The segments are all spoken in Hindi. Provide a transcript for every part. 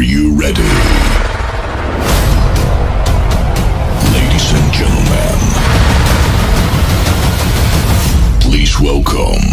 you ready? Ladies and gentlemen, please welcome.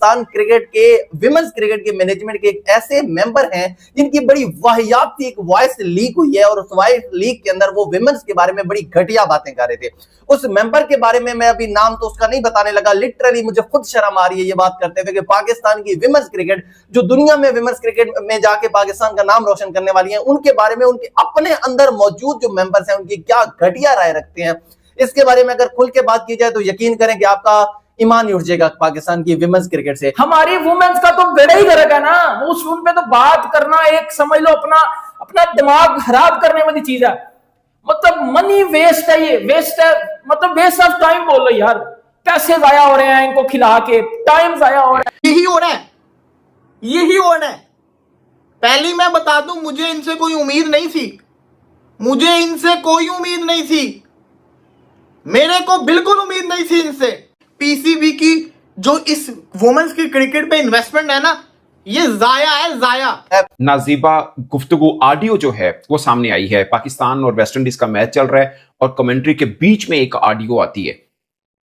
Pakistan cricket के विमेंस क्रिकेट के मैनेजमेंट के एक ऐसे मेंबर हैं जिनकी बड़ी वाहियात सी एक वॉइस लीक हुई है और उस वॉइस लीक के अंदर वो विमेंस के बारे में बड़ी घटिया बातें कर रहे थे। उस मेंबर के बारे में मैं अभी नाम तो उसका नहीं बताने लगा, लिटरली मुझे खुद शर्म आ रही है ये बात करते हुए कि पाकिस्तान की विमेंस क्रिकेट जो दुनिया में विमेंस क्रिकेट में जाके पाकिस्तान का नाम रोशन करने वाली है, उनके बारे में उनके अपने अंदर मौजूद जो मेंबर्स हैं उनकी क्या घटिया राय रखते हैं, इसके बारे में अगर खुल के बात की जाए तो यकीन करें कि आपका ईमान ही उठ जाएगा पाकिस्तान की विमेंस क्रिकेट से। हमारी वुमेन्स का तो बेड़ा ही गर्क है ना, उस उन पे तो बात करना एक समझ लो अपना दिमाग खराब करने वाली चीज है। मतलब मनी वेस्ट है, ये वेस्ट है, मतलब वेस्ट ऑफ टाइम बोलो यार। पैसे जाया हो रहे हैं इनको खिला के, टाइम जाया हो रहा है, यही हो रहा है, यही हो रहा है। पहली मैं बता दूं, मुझे इनसे कोई उम्मीद नहीं थी, मुझे इनसे कोई उम्मीद नहीं थी, मेरे को बिल्कुल उम्मीद नहीं थी इनसे। पीसीबी की जो इस वुमेन्स की क्रिकेट पे इन्वेस्टमेंट है ना, ये जाया है, जाया। नाजीबा गुफ्तगू ऑडियो जो है वो सामने आई है। पाकिस्तान और वेस्ट इंडीज का मैच चल रहा है और कमेंट्री के बीच में एक ऑडियो आती है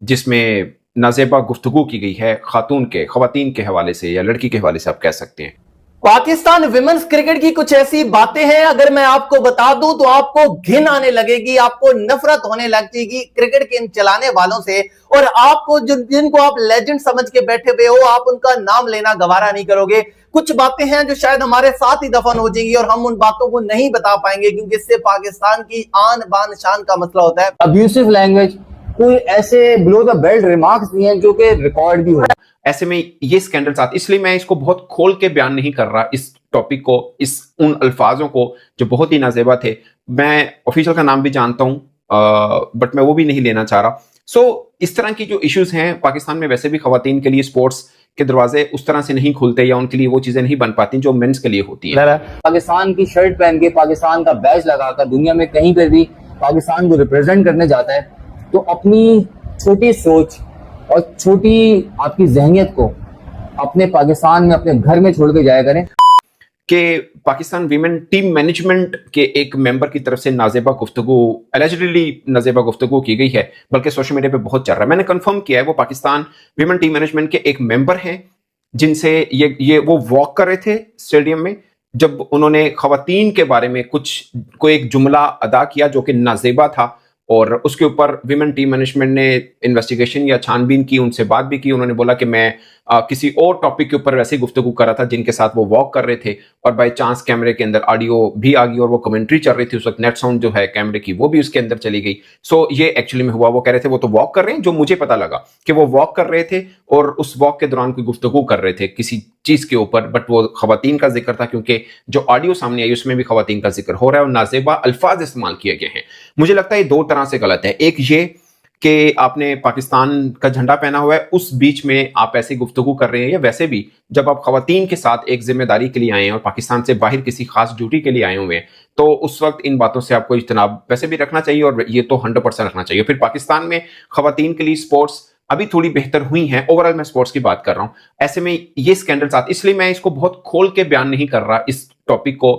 जिसमें नाजीबा गुफ्तगू की गई है खवातीन के हवाले से या लड़की के हवाले से आप कह सकते हैं। पाकिस्तान विमेंस क्रिकेट की कुछ ऐसी बातें हैं, अगर मैं आपको बता दूं तो आपको घिन आने लगेगी, आपको नफरत होने लगेगी क्रिकेट के इन चलाने वालों से, और आपको जिनको आप लेजेंड समझ के बैठे हुए हो आप उनका नाम लेना गवारा नहीं करोगे। कुछ बातें हैं जो शायद हमारे साथ ही दफन हो जाएंगी और हम उन बातों को नहीं बता पाएंगे क्योंकि इससे पाकिस्तान की आन बान शान का मसला होता है। अब्यूसिव लैंग्वेज, कोई ऐसे बिलो द बेल्ट रिमार्क्स नहीं है जो कि रिकॉर्ड भी हो। ऐसे में ये स्कैंडल साथ, इसलिए मैं इसको बहुत खोल के बयान नहीं कर रहा इस टॉपिक को, उन अल्फाजों को जो बहुत ही नाजेबा थे। मैं ऑफिशियल का नाम भी जानता हूं बट मैं वो भी नहीं लेना चाह रहा। इस तरह की जो इश्यूज हैं पाकिस्तान में, वैसे भी खवातीन के लिए स्पोर्ट्स के दरवाजे उस तरह से नहीं खुलते या उनके लिए वो चीजें नहीं बन पाती जो मेंस के लिए होती है। पाकिस्तान की शर्ट पहन के, पाकिस्तान का बैज लगाकर दुनिया में कहीं पर भी पाकिस्तान को रिप्रेजेंट करने जाता है तो अपनी छोटी सोच और छोटी आपकी जहनियत को अपने पाकिस्तान में, अपने घर में छोड़ के जाया करें। कि पाकिस्तान वीमेन टीम मैनेजमेंट के एक मेंबर की तरफ से नाजेबा गुफ्तगू, एलिजिडली नाजेबा गुफ्तगू की गई है, बल्कि सोशल मीडिया पे बहुत चल रहा है। मैंने कंफर्म किया है वो पाकिस्तान वीमेन टीम मैनेजमेंट के एक मेंबर हैं जिनसे ये वो वॉक कर रहे थे स्टेडियम में जब उन्होंने खवातीन के बारे में कोई एक जुमला अदा किया जो कि नाजेबा था, और उसके ऊपर विमेन टीम मैनेजमेंट ने इन्वेस्टिगेशन या छानबीन की, उनसे बात भी की। उन्होंने बोला कि मैं किसी और टॉपिक के ऊपर वैसे गुफ्तगू कर रहा था जिनके साथ वो वॉक कर रहे थे, और बाय चांस कैमरे के अंदर ऑडियो भी आ गई और वो कमेंट्री चल रही थी उस वक्त, नेट साउंड जो है कैमरे की वो भी उसके अंदर चली गई। ये एक्चुअली में हुआ। वो कह रहे थे वो तो वॉक कर रहे हैं, जो मुझे पता लगा कि वो वॉक कर रहे थे और उस वॉक के दौरान कोई गुफ्तगू कर रहे थे किसी चीज के ऊपर, बट वो खवातीन का जिक्र था क्योंकि जो ऑडियो सामने आई उसमें भी खवातीन का जिक्र हो रहा है और नाजेबा अल्फाज इस्तेमाल किए गए हैं। मुझे लगता है ये दो तरह से गलत है। एक ये कि आपने पाकिस्तान का झंडा पहना हुआ है, उस बीच में आप ऐसी गुफ्तगू कर रहे हैं, या वैसे भी जब आप खवातीन के साथ एक जिम्मेदारी के लिए आए हैं और पाकिस्तान से बाहर किसी खास ड्यूटी के लिए आए हुए हैं, तो उस वक्त इन बातों से आपको इज्तनाब वैसे भी रखना चाहिए और ये तो 100% रखना चाहिए। फिर पाकिस्तान में खवातीन के लिए स्पोर्ट्स अभी थोड़ी बेहतर हुई हैं, ओवरऑल मैं स्पोर्ट्स की बात कर रहा हूं। ऐसे में ये स्कैंडल साथ, इसलिए मैं इसको बहुत खोल के बयान नहीं कर रहा इस टॉपिक को,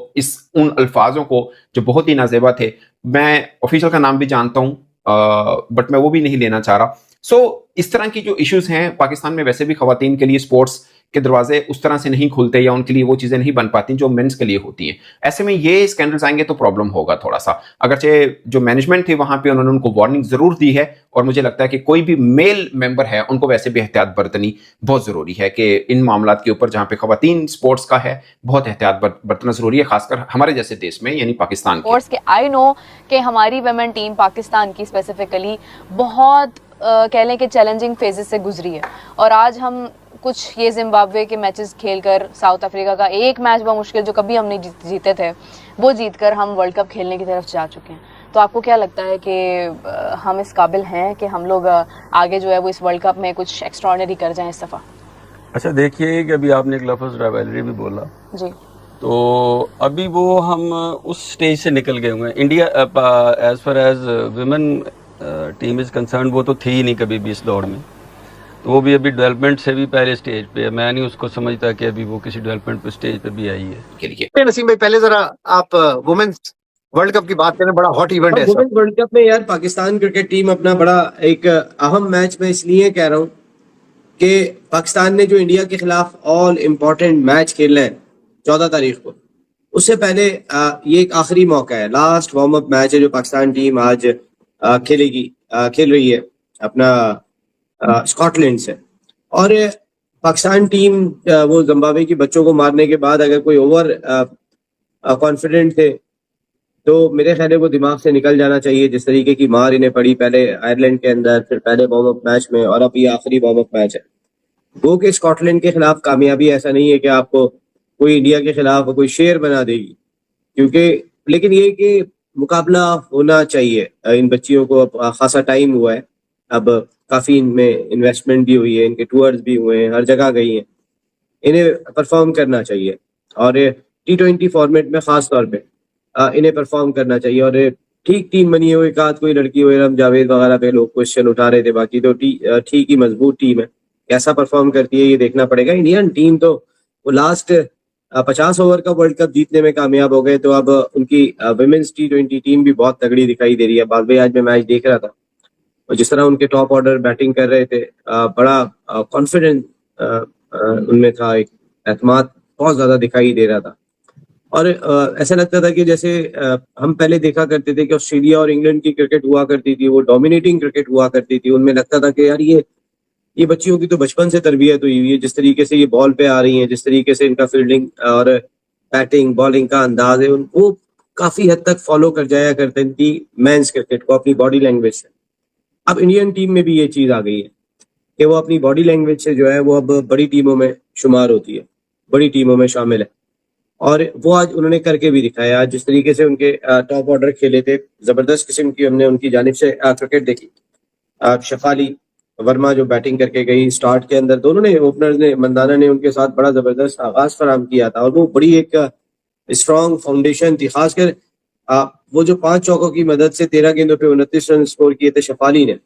उन अल्फाजों को जो बहुत ही नाजेबा थे। मैं ऑफिशियल का नाम भी जानता हूं बट मैं वो भी नहीं लेना चाह रहा। इस तरह की जो इश्यूज हैं पाकिस्तान में, वैसे भी खवातीन के लिए स्पोर्ट्स के दरवाजे उस तरह से नहीं खुलते या उनके लिए वो चीजें नहीं बन पाती जो मेंस के लिए होती हैं। ऐसे में ये स्कैंडल्स आएंगे तो प्रॉब्लम होगा थोड़ा सा। अगरचे जो मैनेजमेंट थी वहां पे उन्होंने उनको वार्निंग जरूर दी है, और मुझे लगता है कि कोई भी मेल मेंबर है उनको वैसे भी एहतियात बरतनी बहुत जरूरी है कि इन मामलात के ऊपर जहां पे खवातीन स्पोर्ट्स का है बहुत एहतियात बरतना जरूरी है, खासकर हमारे जैसे देश में यानी पाकिस्तान के। आई नो कि हमारी वुमेन टीम पाकिस्तान की स्पेसिफिकली बहुत कह लें कि चैलेंजिंग फेजेस से गुजरी है, और आज हम कुछ ये जिम्बाब्वे के मैचेस खेलकर, साउथ अफ्रीका का एक मैच मुश्किल जो कभी हम नहीं जीते थे वो जीतकर हम वर्ल्ड कप खेलने की तरफ जा चुके हैं। तो आपको क्या लगता है कि हम इस काबिल हैं कि हम लोग आगे जो है वो इस वर्ल्ड कप में कुछ एक्स्ट्राऑर्डिनरी कर जाएं इस दफ़ा? अच्छा देखिए कि अभी आपने एक लफ्ज़ राइवलरी भी बोला जी, तो अभी वो हम उस स्टेज से निकल गए हुए हैं। India as far as women team is concern वो तो थी ही नहीं कभी भी इस दौर में। तो वो भी अभी डेवलपमेंट से भी पहले स्टेज पे है। मैं नहीं उसको समझता कि अभी वो किसी डेवलपमेंट पे स्टेज पे भी आई है। के लिए नसीम भाई, पहले जरा आप वुमेन्स वर्ल्ड कप की बात करें, बड़ा हॉट इवेंट है वुमेन्स वर्ल्ड कप में यार पाकिस्तान क्रिकेट टीम अपना बड़ा एक अहम मैच में इसलिए कह रहा हूँ कि पाकिस्तान ने जो इंडिया के खिलाफ ऑल इम्पोर्टेंट मैच खेलना है 14 तारीख को, उससे पहले ये एक आखिरी मौका है, लास्ट वार्म अप मैच है जो पाकिस्तान टीम आज खेल रही है अपना स्कॉटलैंड से। और पाकिस्तान टीम वो जिम्बाब्वे की बच्चों को मारने के बाद अगर कोई ओवर कॉन्फिडेंट थे तो मेरे ख्याल है वो दिमाग से निकल जाना चाहिए। जिस तरीके की मार इन्हें पड़ी पहले आयरलैंड के अंदर, फिर पहले वार्म अप मैच में, और अब ये आखिरी वार्म अप मैच है। वो कि स्कॉटलैंड के खिलाफ कामयाबी ऐसा नहीं है कि आपको कोई इंडिया के खिलाफ कोई शेर बना देगी, क्योंकि लेकिन ये कि मुकाबला होना चाहिए। इन बच्चियों को अब खासा टाइम हुआ है, अब काफी इनमें इन्वेस्टमेंट भी हुई है, इनके टूर्स भी हुए हैं, हर जगह गई हैं, इन्हें परफॉर्म करना चाहिए। और T20 फॉर्मेट में खास तौर पे इन्हें परफॉर्म करना चाहिए। और ठीक टीम बनी है, एक आध कोई लड़की हो, इरम जावेद वगैरह पे लोग क्वेश्चन उठा रहे थे, बाकी तो ठीक ही मजबूत टीम है। कैसा परफॉर्म करती है ये देखना पड़ेगा। इंडियन टीम तो वो लास्ट 50 ओवर का वर्ल्ड कप जीतने में कामयाब हो गए, तो अब उनकी विमेंस T20 टीम भी बहुत तगड़ी दिखाई दे रही है। बाद में आज मैं मैच देख रहा था और जिस तरह उनके टॉप ऑर्डर बैटिंग कर रहे थे, बड़ा कॉन्फिडेंट उनमें था, एक एतमाद बहुत ज्यादा दिखाई दे रहा था। और ऐसा लगता था कि जैसे हम पहले देखा करते थे कि ऑस्ट्रेलिया और इंग्लैंड की क्रिकेट हुआ करती थी, वो डोमिनेटिंग क्रिकेट हुआ करती थी। उनमें लगता था कि यार ये बच्चियों की तो बचपन से तरबियत हुई हुई है, जिस तरीके से ये बॉल पे आ रही हैं, जिस तरीके से इनका फील्डिंग और बैटिंग बॉलिंग का अंदाज है, वो काफी हद तक फॉलो कर जाया करते थी मेंस क्रिकेट को अपनी बॉडी लैंग्वेज से। अब इंडियन टीम में भी ये चीज आ गई है कि वो अपनी बॉडी लैंग्वेज से जो है वो अब बड़ी टीमों में शुमार होती है, बड़ी टीमों में शामिल है। और वो आज उन्होंने करके भी दिखाया। आज जिस तरीके से उनके टॉप ऑर्डर खेले थे, जबरदस्त किस्म की हमने उनकी जानिब से क्रिकेट देखी। शफाली वर्मा जो बैटिंग करके गई स्टार्ट के अंदर, दोनों ने ओपनर्स ने, मंदाना ने उनके साथ बड़ा जबरदस्त आगाज फराम किया था, और वो बड़ी एक स्ट्रॉन्ग फाउंडेशन थी। खासकर वो जो 5 चौकों की मदद से 13 गेंदों पे 29 रन स्कोर किए थे शफाली ने,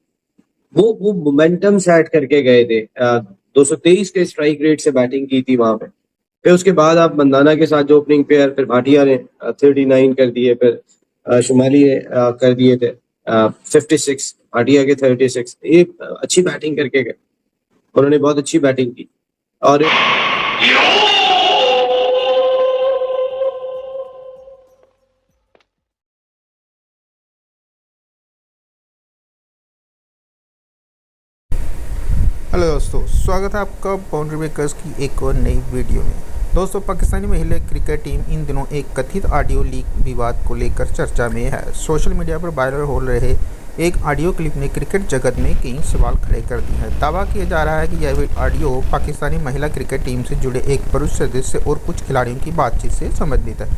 वो मोमेंटम सेट करके गए थे। 223 के स्ट्राइक रेट से बैटिंग की थी वहां पे। फिर उसके बाद आप मंदाना के साथ जो ओपनिंग पेयर, फिर भाटिया ने 39 कर दिए, फिर शुमाली ने कर दिए थे 56, भाटिया के 36। ये अच्छी बैटिंग करके गए, उन्होंने बहुत अच्छी बैटिंग की। और हेलो दोस्तों, स्वागत है आपका बाउंड्री ब्रेकर्स की एक और नई वीडियो में। दोस्तों, पाकिस्तानी महिला क्रिकेट टीम इन दिनों एक कथित ऑडियो लीक विवाद को लेकर चर्चा में है। सोशल मीडिया पर वायरल हो रहे एक ऑडियो क्लिप ने क्रिकेट जगत में कई सवाल खड़े कर दिए हैं। दावा किया जा रहा है कि यह ऑडियो पाकिस्तानी महिला क्रिकेट टीम से जुड़े एक पुरुष सदस्य और कुछ खिलाड़ियों की बातचीत से संबंधित है।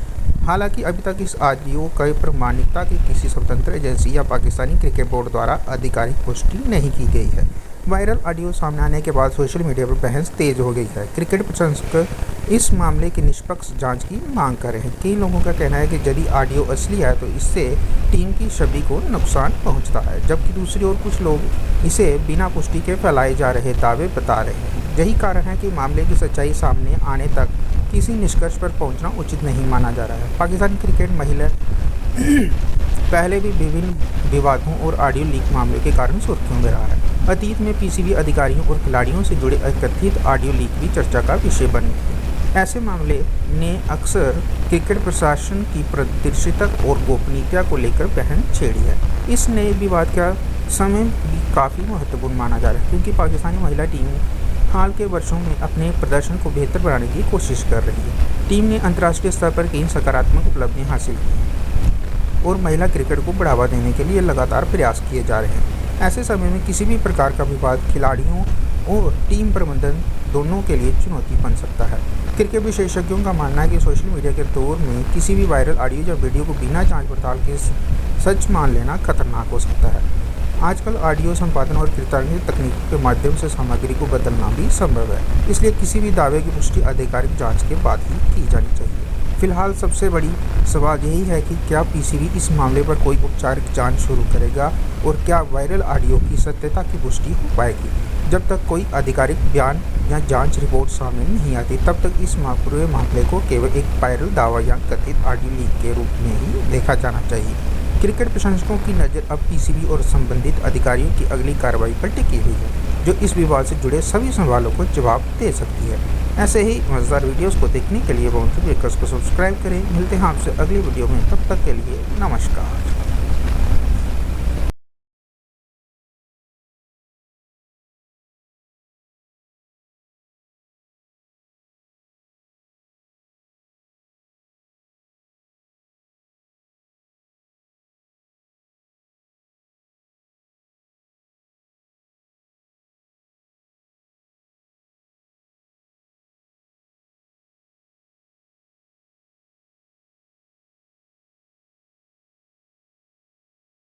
हालांकि अभी तक इस ऑडियो की प्रामाणिकता की किसी स्वतंत्र एजेंसी या पाकिस्तानी क्रिकेट बोर्ड द्वारा आधिकारिक पुष्टि नहीं की गई है। वायरल ऑडियो सामने आने के बाद सोशल मीडिया पर बहस तेज हो गई है। क्रिकेट प्रशंसक इस मामले की निष्पक्ष जांच की मांग कर रहे हैं। कई लोगों का कहना है कि यदि ऑडियो असली है तो इससे टीम की छवि को नुकसान पहुंचता है, जबकि दूसरी ओर कुछ लोग इसे बिना पुष्टि के फैलाए जा रहे दावे बता रहे हैं। यही कारण है कि मामले की सच्चाई सामने आने तक किसी निष्कर्ष पर पहुँचना उचित नहीं माना जा रहा है। पाकिस्तान क्रिकेट महिला पहले भी विभिन्न विवादों और ऑडियो लीक मामलों के कारण सुर्खियों में रहा है। अतीत में पीसीबी अधिकारियों और खिलाड़ियों से जुड़े कथित ऑडियो लीक भी चर्चा का विषय बने थे। ऐसे मामले ने अक्सर क्रिकेट प्रशासन की पारदर्शिता और गोपनीयता को लेकर बहस छेड़ी है। इस नए विवाद का समय भी काफ़ी महत्वपूर्ण माना जा रहा है, क्योंकि पाकिस्तानी महिला टीम हाल के वर्षों में अपने प्रदर्शन को बेहतर बनाने की कोशिश कर रही है। टीम ने अंतर्राष्ट्रीय स्तर पर कई सकारात्मक उपलब्धियाँ हासिल की हैं और महिला क्रिकेट को बढ़ावा देने के लिए लगातार प्रयास किए जा रहे हैं। ऐसे समय में किसी भी प्रकार का विवाद खिलाड़ियों और टीम प्रबंधन दोनों के लिए चुनौती बन सकता है। क्रिकेट विशेषज्ञों का मानना है कि सोशल मीडिया के दौर में किसी भी वायरल ऑडियो या वीडियो को बिना जांच पड़ताल के सच मान लेना खतरनाक हो सकता है। आजकल ऑडियो संपादन और कीर्तन तकनीक के माध्यम से सामग्री को बदलना भी संभव है, इसलिए किसी भी दावे की पुष्टि आधिकारिक जाँच के बाद ही की जानी चाहिए। फिलहाल सबसे बड़ी सवाल यही है कि क्या पीसीबी इस मामले पर कोई औपचारिक जांच शुरू करेगा और क्या वायरल ऑडियो की सत्यता की पुष्टि हो पाएगी। जब तक कोई आधिकारिक बयान या जांच रिपोर्ट सामने नहीं आती तब तक इस पूरे मामले को केवल एक वायरल दावा या कथित ऑडियो लीक के रूप में ही देखा जाना चाहिए। क्रिकेट प्रशंसकों की नज़र अब पीसीबी और संबंधित अधिकारियों की अगली कार्रवाई पर टिकी हुई है, जो इस विवाद से जुड़े सभी सवालों को जवाब दे सकती है। ऐसे ही मज़ेदार वीडियोस को देखने के लिए बाउंड्री ब्रेकर्स को सब्सक्राइब करें। मिलते हैं आपसे अगली वीडियो में, तब तक के लिए नमस्कार।